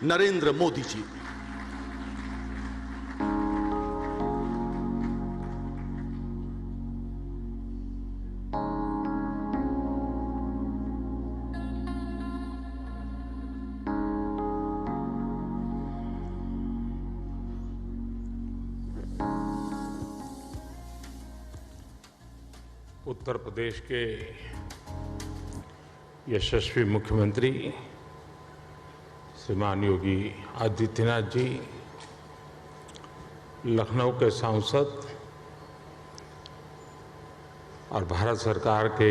नरेंद्र मोदी जी। उत्तर प्रदेश के यशस्वी मुख्यमंत्री श्रीमान योगी आदित्यनाथ जी, लखनऊ के सांसद और भारत सरकार के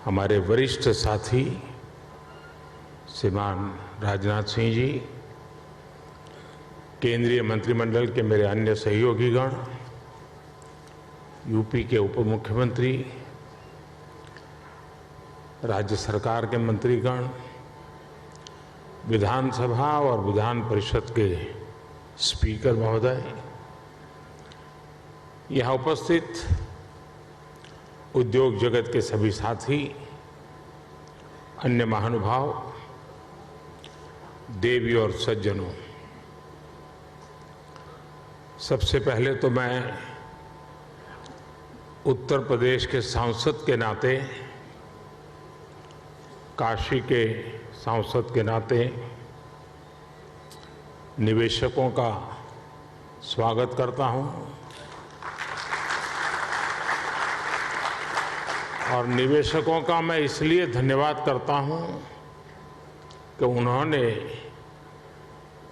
हमारे वरिष्ठ साथी श्रीमान राजनाथ सिंह जी, केंद्रीय मंत्रिमंडल के मेरे अन्य सहयोगीगण, यूपी के उप मुख्यमंत्री, राज्य सरकार के मंत्रीगण, विधानसभा और विधान परिषद के स्पीकर महोदय, यहाँ उपस्थित उद्योग जगत के सभी साथी, अन्य महानुभाव, देवी और सज्जनों, सबसे पहले तो मैं उत्तर प्रदेश के सांसद के नाते, काशी के सांसद के नाते निवेशकों का स्वागत करता हूं और निवेशकों का मैं इसलिए धन्यवाद करता हूं कि उन्होंने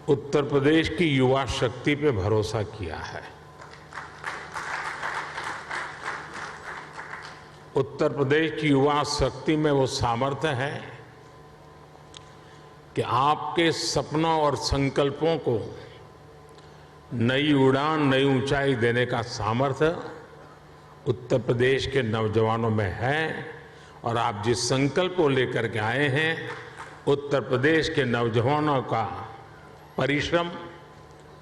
उत्तर प्रदेश की युवा शक्ति पे भरोसा किया है। उत्तर प्रदेश की युवा शक्ति में वो सामर्थ्य है कि आपके सपनों और संकल्पों को नई उड़ान, नई ऊंचाई देने का सामर्थ्य उत्तर प्रदेश के नौजवानों में है। और आप जिस संकल्प को लेकर के आए हैं, उत्तर प्रदेश के नौजवानों का परिश्रम,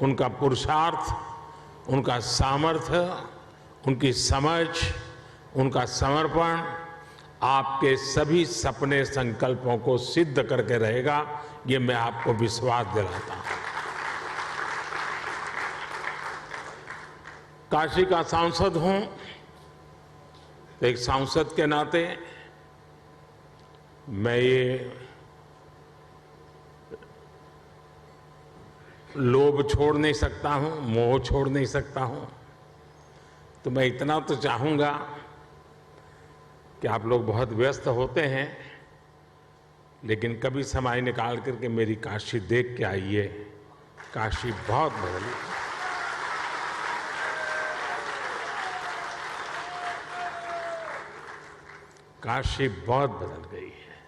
उनका पुरुषार्थ, उनका सामर्थ्य, उनकी समझ, उनका समर्पण आपके सभी सपने संकल्पों को सिद्ध करके रहेगा, ये मैं आपको विश्वास दिलाता हूं। काशी का सांसद हूं तो एक सांसद के नाते मैं ये लोभ छोड़ नहीं सकता हूं, मोह छोड़ नहीं सकता हूं। तो मैं इतना तो चाहूंगा कि आप लोग बहुत व्यस्त होते हैं, लेकिन कभी समय निकाल करके मेरी काशी देख के आइए। काशी बहुत बदली, काशी बहुत बदल गई है।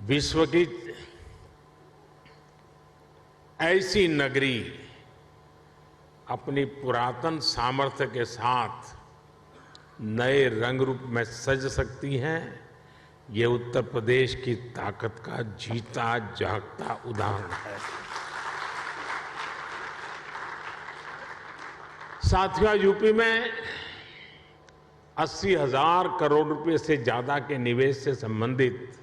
विश्व की ऐसी नगरी अपनी पुरातन सामर्थ्य के साथ नए रंग रूप में सज सकती हैं, ये उत्तर प्रदेश की ताकत का जीता जागता उदाहरण है। साथियों, यूपी में 80,000 करोड़ रुपए से ज्यादा के निवेश से संबंधित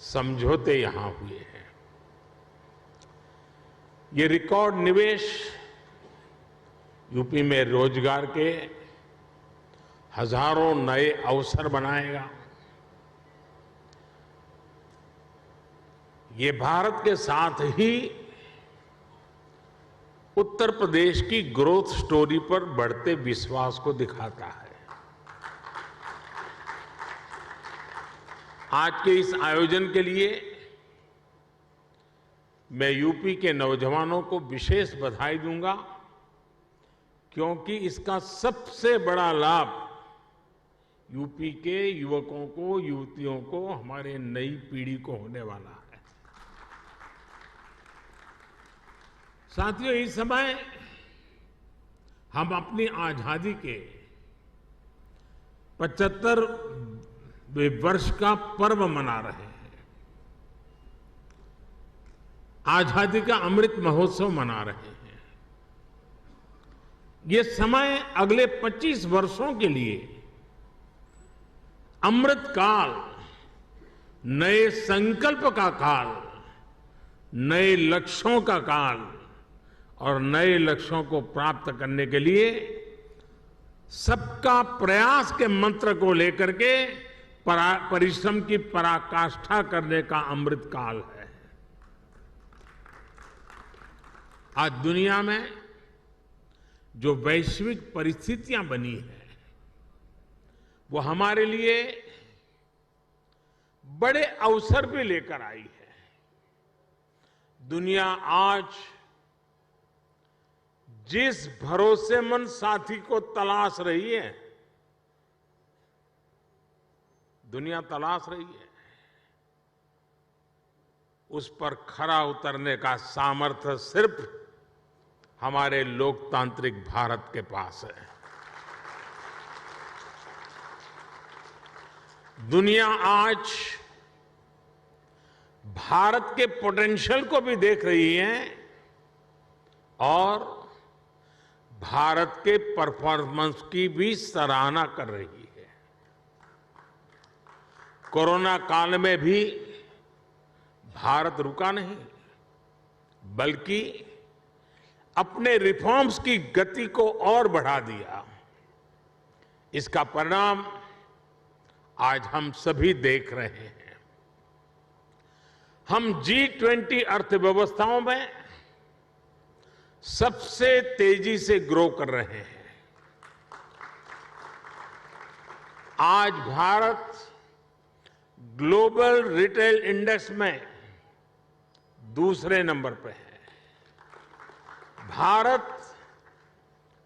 समझौते यहां हुए हैं। ये रिकॉर्ड निवेश यूपी में रोजगार के हजारों नए अवसर बनाएगा। ये भारत के साथ ही उत्तर प्रदेश की ग्रोथ स्टोरी पर बढ़ते विश्वास को दिखाता है। आज के इस आयोजन के लिए मैं यूपी के नौजवानों को विशेष बधाई दूंगा, क्योंकि इसका सबसे बड़ा लाभ यूपी के युवकों को, युवतियों को, हमारे नई पीढ़ी को होने वाला है। साथियों, इस समय हम अपनी आजादी के 75वें वर्ष का पर्व मना रहे हैं। आजादी का अमृत महोत्सव मना रहे हैं। ये समय अगले 25 वर्षों के लिए अमृत काल, नए संकल्प का काल, नए लक्ष्यों का काल और नए लक्ष्यों को प्राप्त करने के लिए सबका प्रयास के मंत्र को लेकर के परिश्रम की पराकाष्ठा करने का अमृत काल है। आज दुनिया में जो वैश्विक परिस्थितियां बनी हैं वो हमारे लिए बड़े अवसर भी लेकर आई है। दुनिया आज जिस भरोसेमंद साथी को तलाश रही है, दुनिया तलाश रही है, उस पर खरा उतरने का सामर्थ्य सिर्फ हमारे लोकतांत्रिक भारत के पास है। दुनिया आज भारत के पोटेंशियल को भी देख रही है और भारत के परफॉर्मेंस की भी सराहना कर रही है। कोरोना काल में भी भारत रुका नहीं, बल्कि अपने रिफॉर्म्स की गति को और बढ़ा दिया। इसका परिणाम आज हम सभी देख रहे हैं। हम G20 अर्थव्यवस्थाओं में सबसे तेजी से ग्रो कर रहे हैं। आज भारत ग्लोबल रिटेल इंडेक्स में दूसरे नंबर पर है। भारत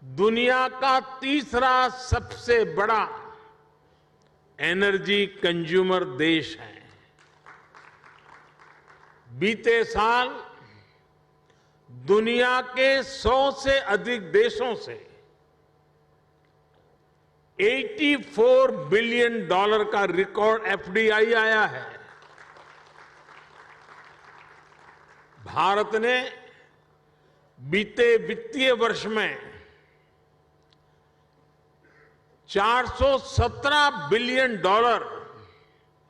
दुनिया का तीसरा सबसे बड़ा एनर्जी कंज्यूमर देश है। बीते साल दुनिया के 100 से अधिक देशों से $84 बिलियन का रिकॉर्ड FDI आया है। भारत ने बीते वित्तीय वर्ष में $417 बिलियन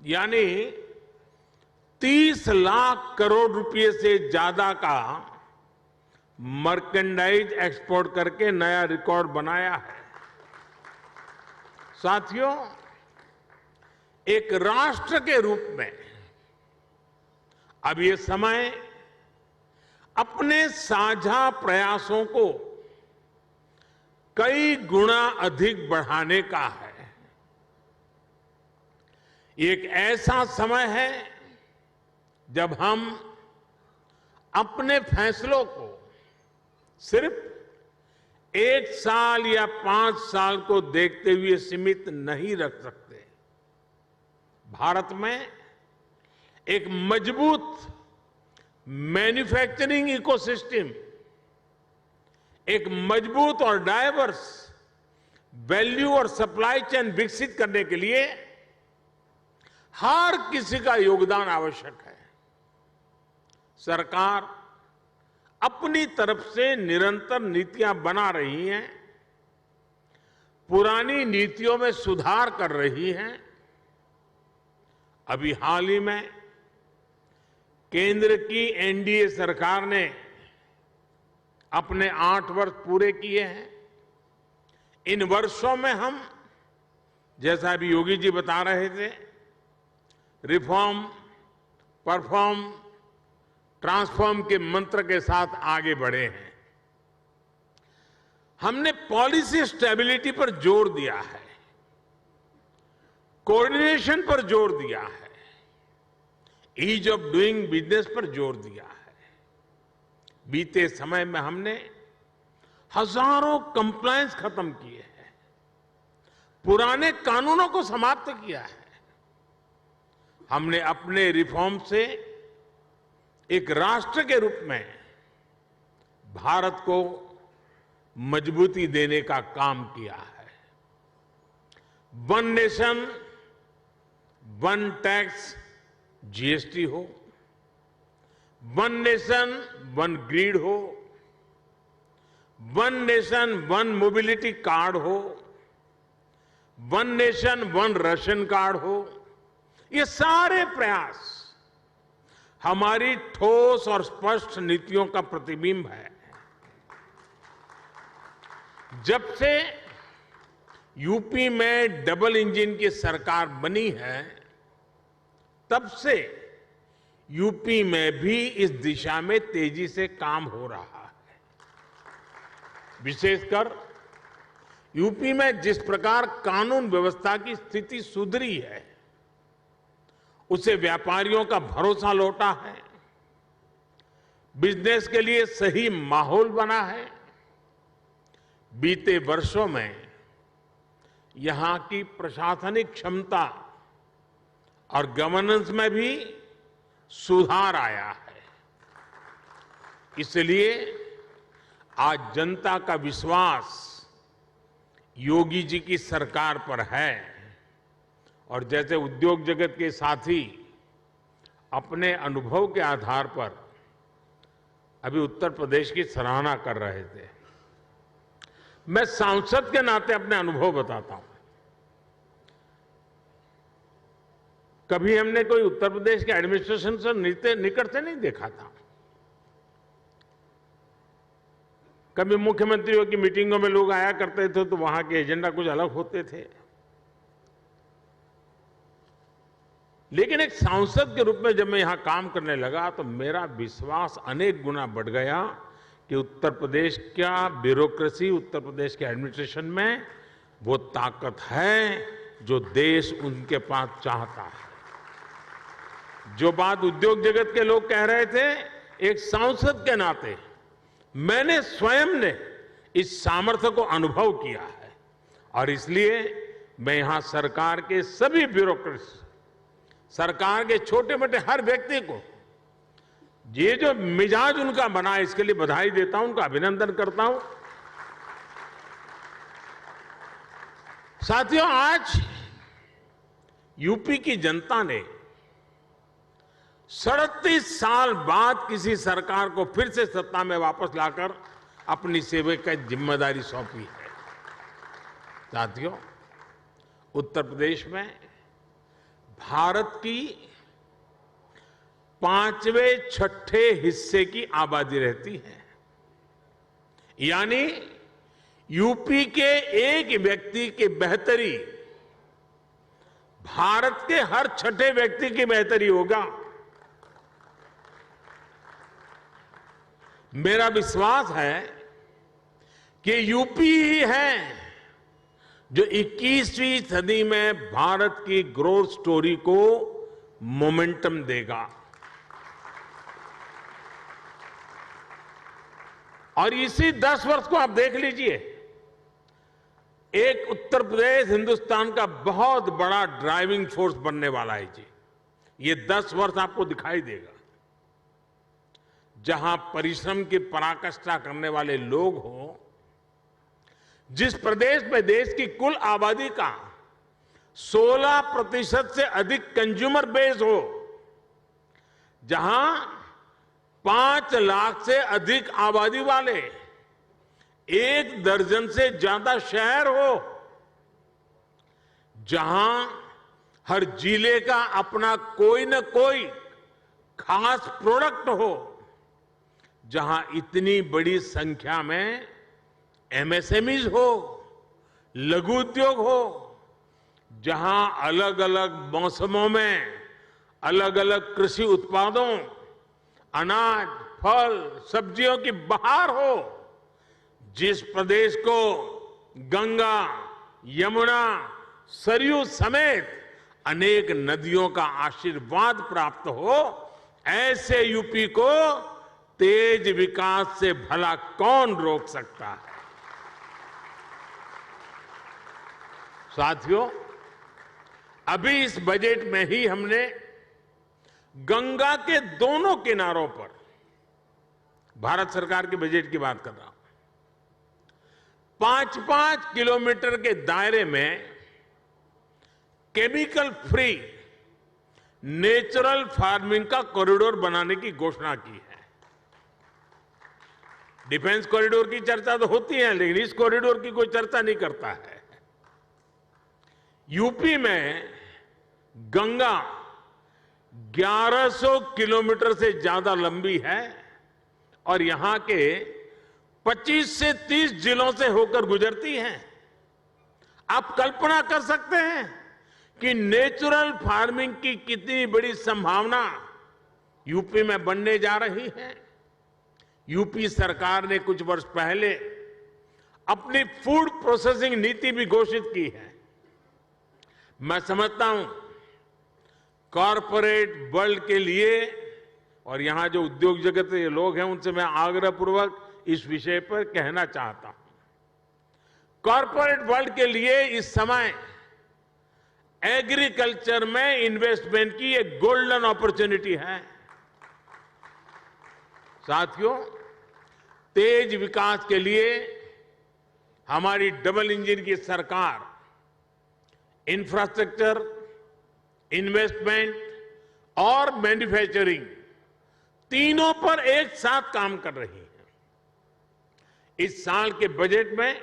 यानी 30 लाख करोड़ रुपए से ज्यादा का मर्केंडाइज एक्सपोर्ट करके नया रिकॉर्ड बनाया है। साथियों, एक राष्ट्र के रूप में अब ये समय अपने साझा प्रयासों को कई गुना अधिक बढ़ाने का है। ये एक ऐसा समय है जब हम अपने फैसलों को सिर्फ 1 साल या 5 साल को देखते हुए सीमित नहीं रख सकते। भारत में एक मजबूत मैन्युफैक्चरिंग इकोसिस्टम, एक मजबूत और डाइवर्स वैल्यू और सप्लाई चेन विकसित करने के लिए हर किसी का योगदान आवश्यक है। सरकार अपनी तरफ से निरंतर नीतियां बना रही हैं, पुरानी नीतियों में सुधार कर रही हैं। अभी हाल ही में केंद्र की NDA सरकार ने अपने 8 वर्ष पूरे किए हैं। इन वर्षों में हम, जैसा अभी योगी जी बता रहे थे, रिफॉर्म, परफॉर्म, ट्रांसफॉर्म के मंत्र के साथ आगे बढ़े हैं। हमने पॉलिसी स्टेबिलिटी पर जोर दिया है, कोऑर्डिनेशन पर जोर दिया है, ईज ऑफ डूइंग बिजनेस पर जोर दिया है। बीते समय में हमने हजारों कंप्लायंस खत्म किए हैं, पुराने कानूनों को समाप्त किया है। हमने अपने रिफॉर्म से एक राष्ट्र के रूप में भारत को मजबूती देने का काम किया है। One nation, one tax GST हो, वन नेशन, वन ग्रिड हो, one nation, one mobility card हो, one nation, one ration card हो, ये सारे प्रयास हमारी ठोस और स्पष्ट नीतियों का प्रतिबिंब है। जब से यूपी में डबल इंजन की सरकार बनी है, तब से यूपी में भी इस दिशा में तेजी से काम हो रहा है। विशेषकर यूपी में जिस प्रकार कानून व्यवस्था की स्थिति सुधरी है, उससे व्यापारियों का भरोसा लौटा है, बिजनेस के लिए सही माहौल बना है। बीते वर्षों में यहां की प्रशासनिक क्षमता और गवर्नेंस में भी सुधार आया है। इसलिए आज जनता का विश्वास योगी जी की सरकार पर है और जैसे उद्योग जगत के साथी अपने अनुभव के आधार पर अभी उत्तर प्रदेश की सराहना कर रहे थे, मैं सांसद के नाते अपने अनुभव बताता हूं। कभी हमने कोई उत्तर प्रदेश के एडमिनिस्ट्रेशन से निकट से नहीं देखा था। कभी मुख्यमंत्रियों की मीटिंगों में लोग आया करते थे तो वहां के एजेंडा कुछ अलग होते थे, लेकिन एक सांसद के रूप में जब मैं यहां काम करने लगा तो मेरा विश्वास अनेक गुना बढ़ गया कि उत्तर प्रदेश का ब्यूरोक्रेसी, उत्तर प्रदेश के एडमिनिस्ट्रेशन में वो ताकत है जो देश उनके पास चाहता है। जो बात उद्योग जगत के लोग कह रहे थे, एक सांसद के नाते मैंने स्वयं ने इस सामर्थ्य को अनुभव किया है और इसलिए मैं यहां सरकार के सभी ब्यूरोक्रेट्स, सरकार के छोटे मोटे हर व्यक्ति को ये जो मिजाज उनका बना है, इसके लिए बधाई देता हूं, उनका अभिनंदन करता हूं। साथियों, आज यूपी की जनता ने 37 साल बाद किसी सरकार को फिर से सत्ता में वापस लाकर अपनी सेवा की जिम्मेदारी सौंपी है। साथियों, उत्तर प्रदेश में भारत की 5वें-6ठे हिस्से की आबादी रहती है, यानी यूपी के एक व्यक्ति की बेहतरी भारत के हर 6ठे व्यक्ति की बेहतरी होगा। मेरा विश्वास है कि यूपी ही है जो 21वीं सदी में भारत की ग्रोथ स्टोरी को मोमेंटम देगा। और इसी 10 वर्ष को आप देख लीजिए, एक उत्तर प्रदेश हिंदुस्तान का बहुत बड़ा ड्राइविंग फोर्स बनने वाला है जी। ये 10 वर्ष आपको दिखाई देगा, जहां परिश्रम की पराकाष्ठा करने वाले लोग हों, जिस प्रदेश में देश की कुल आबादी का 16% से अधिक कंज्यूमर बेस हो, जहां 5 लाख से अधिक आबादी वाले 1 दर्जन से ज्यादा शहर हो, जहां हर जिले का अपना कोई न कोई खास प्रोडक्ट हो, जहां इतनी बड़ी संख्या में एमएसएमईज हो, लघु उद्योग हो, जहां अलग अलग मौसमों में अलग अलग कृषि उत्पादों, अनाज, फल, सब्जियों की बहार हो, जिस प्रदेश को गंगा, यमुना, सरयू समेत अनेक नदियों का आशीर्वाद प्राप्त हो, ऐसे यूपी को तेज विकास से भला कौन रोक सकता है। साथियों, अभी इस बजट में ही हमने गंगा के दोनों किनारों पर, भारत सरकार के बजट की बात कर रहा हूं, 5-5 किलोमीटर के दायरे में केमिकल फ्री नेचुरल फार्मिंग का कॉरिडोर बनाने की घोषणा की है। डिफेंस कॉरिडोर की चर्चा तो होती है, लेकिन इस कॉरिडोर की कोई चर्चा नहीं करता है। यूपी में गंगा 1100 किलोमीटर से ज्यादा लंबी है और यहां के 25 से 30 जिलों से होकर गुजरती है। आप कल्पना कर सकते हैं कि नेचुरल फार्मिंग की कितनी बड़ी संभावना यूपी में बनने जा रही है। यूपी सरकार ने कुछ वर्ष पहले अपनी फूड प्रोसेसिंग नीति भी घोषित की है। मैं समझता हूं कॉरपोरेट वर्ल्ड के लिए, और यहां जो उद्योग जगत के लोग हैं उनसे मैं आग्रहपूर्वक इस विषय पर कहना चाहता हूं, कॉरपोरेट वर्ल्ड के लिए इस समय एग्रीकल्चर में इन्वेस्टमेंट की एक गोल्डन अपॉर्चुनिटी है। साथियों, तेज विकास के लिए हमारी डबल इंजन की सरकार इंफ्रास्ट्रक्चर, इन्वेस्टमेंट और मैन्युफैक्चरिंग तीनों पर एक साथ काम कर रही है। इस साल के बजट में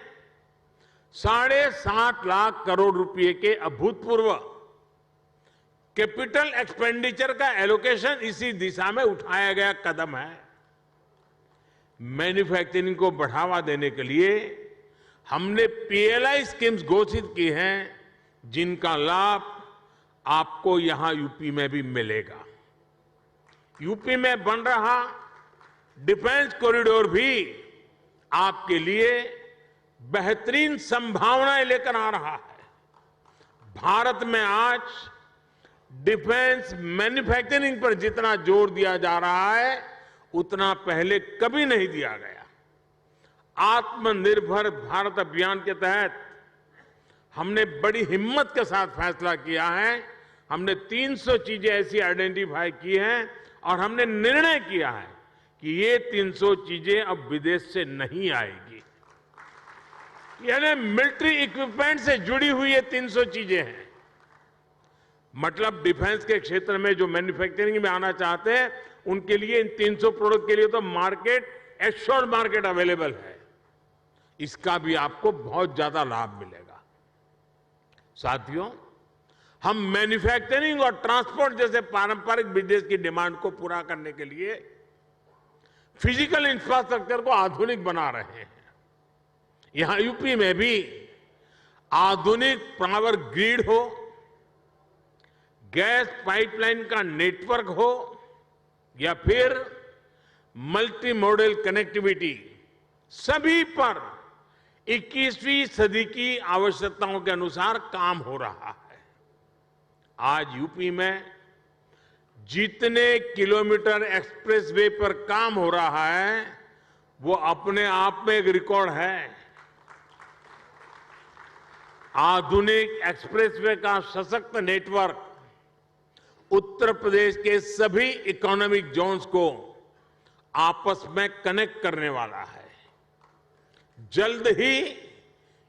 7.5 लाख करोड़ रुपए के अभूतपूर्व कैपिटल एक्सपेंडिचर का एलोकेशन इसी दिशा में उठाया गया कदम है। मैन्युफैक्चरिंग को बढ़ावा देने के लिए हमने पीएलआई स्कीम्स घोषित की हैं, जिनका लाभ आपको यहां यूपी में भी मिलेगा। यूपी में बन रहा डिफेंस कॉरिडोर भी आपके लिए बेहतरीन संभावनाएं लेकर आ रहा है। भारत में आज डिफेंस मैन्युफैक्चरिंग पर जितना जोर दिया जा रहा है उतना पहले कभी नहीं दिया गया। आत्मनिर्भर भारत अभियान के तहत हमने बड़ी हिम्मत के साथ फैसला किया है। हमने 300 चीजें ऐसी आइडेंटिफाई की हैं और हमने निर्णय किया है कि ये 300 चीजें अब विदेश से नहीं आएगी। यानी मिलिट्री इक्विपमेंट से जुड़ी हुई ये 300 चीजें हैं। मतलब डिफेंस के क्षेत्र में जो मैन्युफैक्चरिंग में आना चाहते हैं उनके लिए इन 300 प्रोडक्ट के लिए तो मार्केट, एश्योर्ड मार्केट अवेलेबल है। इसका भी आपको बहुत ज्यादा लाभ मिलेगा। साथियों, हम मैन्युफैक्चरिंग और ट्रांसपोर्ट जैसे पारंपरिक बिजनेस की डिमांड को पूरा करने के लिए फिजिकल इंफ्रास्ट्रक्चर को आधुनिक बना रहे हैं। यहां यूपी में भी आधुनिक पावर ग्रिड हो, गैस पाइपलाइन का नेटवर्क हो या फिर मल्टी मॉडल कनेक्टिविटी, सभी पर 21वीं सदी की आवश्यकताओं के अनुसार काम हो रहा है। आज यूपी में जितने किलोमीटर एक्सप्रेसवे पर काम हो रहा है वो अपने आप में एक रिकॉर्ड है। आधुनिक एक्सप्रेसवे का सशक्त नेटवर्क उत्तर प्रदेश के सभी इकोनॉमिक जोन्स को आपस में कनेक्ट करने वाला है। जल्द ही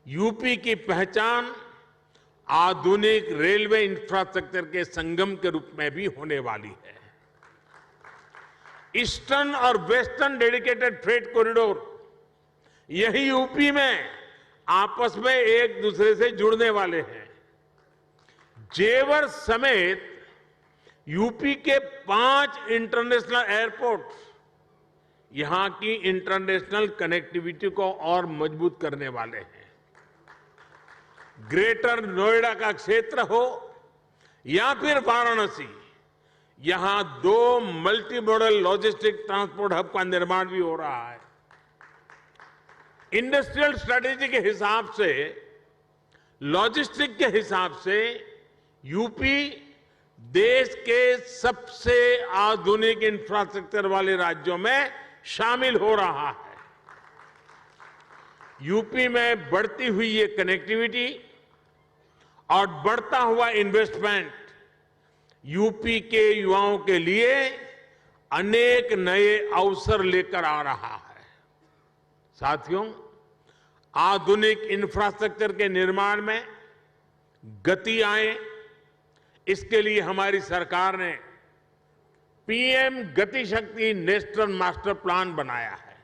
ईपी की पहचान आधुनिक रेलवे इंफ्रास्ट्रक्चर के संगम के रूप में भी होने वाली है। ईस्टर्न और वेस्टर्न डेडिकेटेड फ्रेट कॉरिडोर यही यूपी में आपस में एक दूसरे से जुड़ने वाले हैं। जेवर समेत यूपी के 5 इंटरनेशनल एयरपोर्ट यहां की इंटरनेशनल कनेक्टिविटी को और मजबूत करने वाले हैं। ग्रेटर नोएडा का क्षेत्र हो या फिर वाराणसी, यहां 2 multi modal logistic transport hub का निर्माण भी हो रहा है। इंडस्ट्रियल स्ट्रेटेजी के हिसाब से, लॉजिस्टिक के हिसाब से यूपी देश के सबसे आधुनिक इंफ्रास्ट्रक्चर वाले राज्यों में शामिल हो रहा है। यूपी में बढ़ती हुई ये कनेक्टिविटी और बढ़ता हुआ इन्वेस्टमेंट यूपी के युवाओं के लिए अनेक नए अवसर लेकर आ रहा है। साथियों, आधुनिक इंफ्रास्ट्रक्चर के निर्माण में गति आए, इसके लिए हमारी सरकार ने पीएम गति शक्ति नेशनल मास्टर प्लान बनाया है।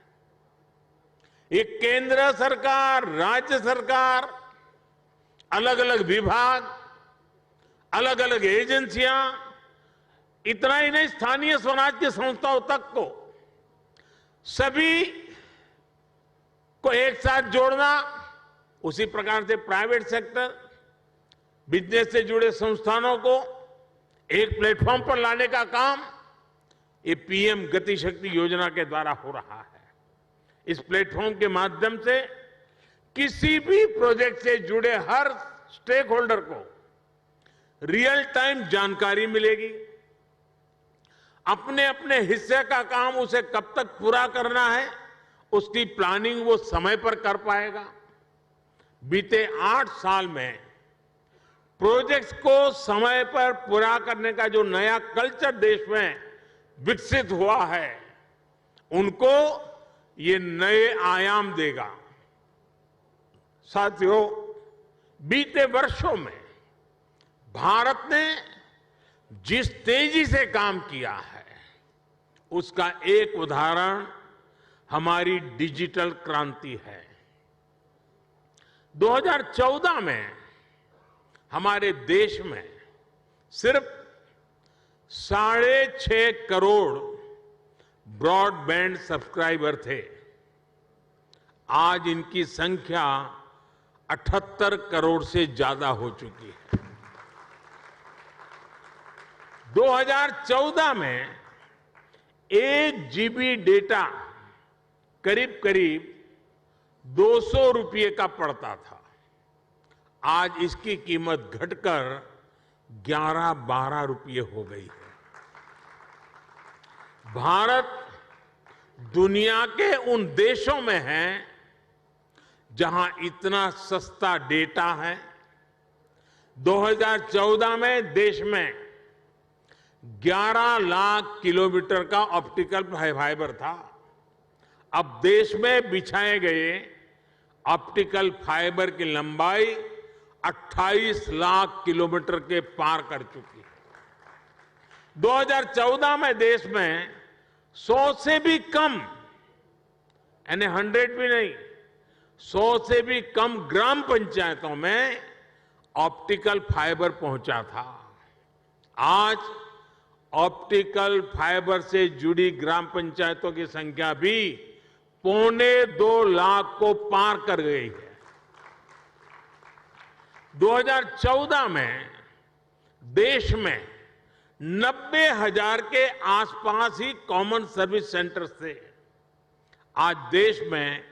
ये केंद्र सरकार, राज्य सरकार, अलग अलग विभाग, अलग अलग एजेंसियां इतना ही नहीं, स्थानीय स्वराज की संस्थाओं तक को सभी को एक साथ जोड़ना, उसी प्रकार से प्राइवेट सेक्टर, बिजनेस से जुड़े संस्थानों को एक प्लेटफॉर्म पर लाने का काम ये पीएम गति शक्ति योजना के द्वारा हो रहा है। इस प्लेटफॉर्म के माध्यम से किसी भी प्रोजेक्ट से जुड़े हर स्टेक होल्डर को रियल टाइम जानकारी मिलेगी। अपने अपने हिस्से का काम उसे कब तक पूरा करना है, उसकी प्लानिंग वो समय पर कर पाएगा। बीते 8 साल में प्रोजेक्ट्स को समय पर पूरा करने का जो नया कल्चर देश में विकसित हुआ है, उनको ये नए आयाम देगा। साथियों, बीते वर्षों में भारत ने जिस तेजी से काम किया है, उसका एक उदाहरण हमारी डिजिटल क्रांति है। 2014 में हमारे देश में सिर्फ 6.5 करोड़ ब्रॉडबैंड सब्सक्राइबर थे। आज इनकी संख्या 78 करोड़ से ज्यादा हो चुकी है। 2014 में 1 GB डेटा करीब करीब 200 रुपये का पड़ता था। आज इसकी कीमत घटकर 11-12 रुपये हो गई है। भारत दुनिया के उन देशों में है जहां इतना सस्ता डेटा है। 2014 में देश में 11 लाख किलोमीटर का ऑप्टिकल फाइबर था। अब देश में बिछाए गए ऑप्टिकल फाइबर की लंबाई 28 लाख किलोमीटर के पार कर चुकी है। 2014 में देश में 100 से भी कम, यानी 100 भी नहीं, 100 से भी कम ग्राम पंचायतों में ऑप्टिकल फाइबर पहुंचा था। आज ऑप्टिकल फाइबर से जुड़ी ग्राम पंचायतों की संख्या भी 1.25 लाख को पार कर गई है। 2014 में देश में 90,000 के आसपास ही कॉमन सर्विस सेंटर्स थे। आज देश में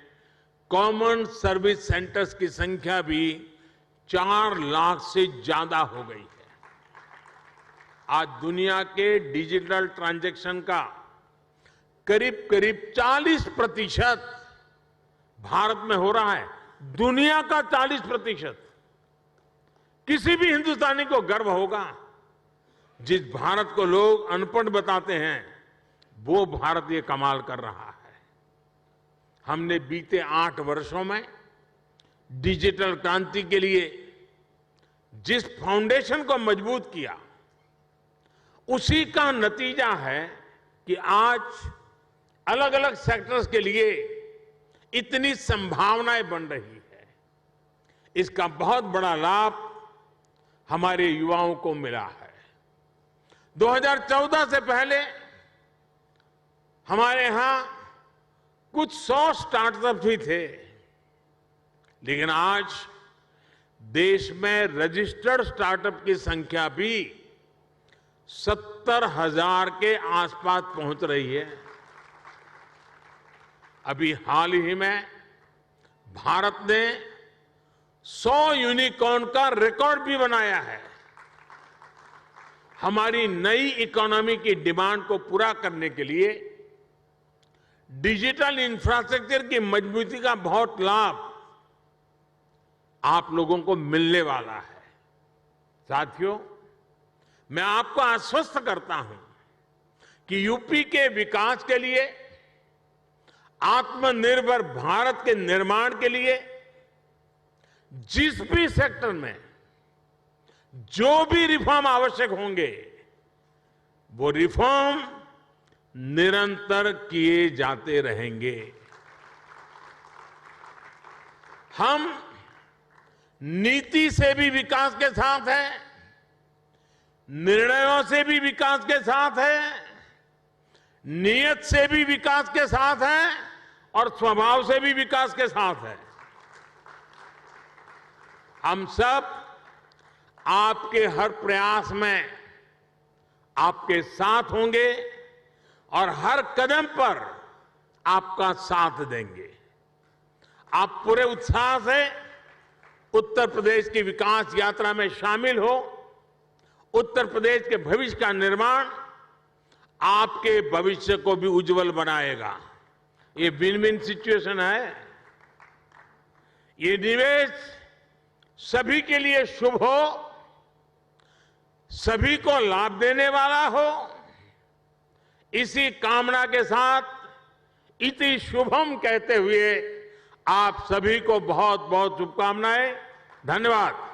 कॉमन सर्विस सेंटर्स की संख्या भी 4 लाख से ज्यादा हो गई है। आज दुनिया के डिजिटल ट्रांजैक्शन का करीब करीब 40% भारत में हो रहा है। दुनिया का 40%। किसी भी हिंदुस्तानी को गर्व होगा। जिस भारत को लोग अनपढ़ बताते हैं, वो भारत ये कमाल कर रहा है। हमने बीते 8 वर्षों में डिजिटल क्रांति के लिए जिस फाउंडेशन को मजबूत किया, उसी का नतीजा है कि आज अलग अलग सेक्टर्स के लिए इतनी संभावनाएं बन रही है। इसका बहुत बड़ा लाभ हमारे युवाओं को मिला है। 2014 से पहले हमारे यहां कुछ 100 स्टार्टअप ही थे, लेकिन आज देश में रजिस्टर्ड स्टार्टअप की संख्या भी 70,000 के आसपास पहुंच रही है। अभी हाल ही में भारत ने 100 यूनिकॉर्न का रिकॉर्ड भी बनाया है। हमारी नई इकोनॉमी की डिमांड को पूरा करने के लिए डिजिटल इंफ्रास्ट्रक्चर की मजबूती का बहुत लाभ आप लोगों को मिलने वाला है। साथियों, मैं आपको आश्वस्त करता हूं कि यूपी के विकास के लिए, आत्मनिर्भर भारत के निर्माण के लिए जिस भी सेक्टर में जो भी रिफॉर्म आवश्यक होंगे, वो रिफॉर्म निरंतर किए जाते रहेंगे। हम नीति से भी विकास के साथ हैं, निर्णयों से भी विकास के साथ है, नियत से भी विकास के साथ है और स्वभाव से भी विकास के साथ है। हम सब आपके हर प्रयास में आपके साथ होंगे और हर कदम पर आपका साथ देंगे। आप पूरे उत्साह से उत्तर प्रदेश की विकास यात्रा में शामिल हो। उत्तर प्रदेश के भविष्य का निर्माण आपके भविष्य को भी उज्जवल बनाएगा। ये विन विन सिचुएशन है। ये निवेश सभी के लिए शुभ हो, सभी को लाभ देने वाला हो। इसी कामना के साथ इति शुभम कहते हुए आप सभी को बहुत बहुत शुभकामनाएं। धन्यवाद।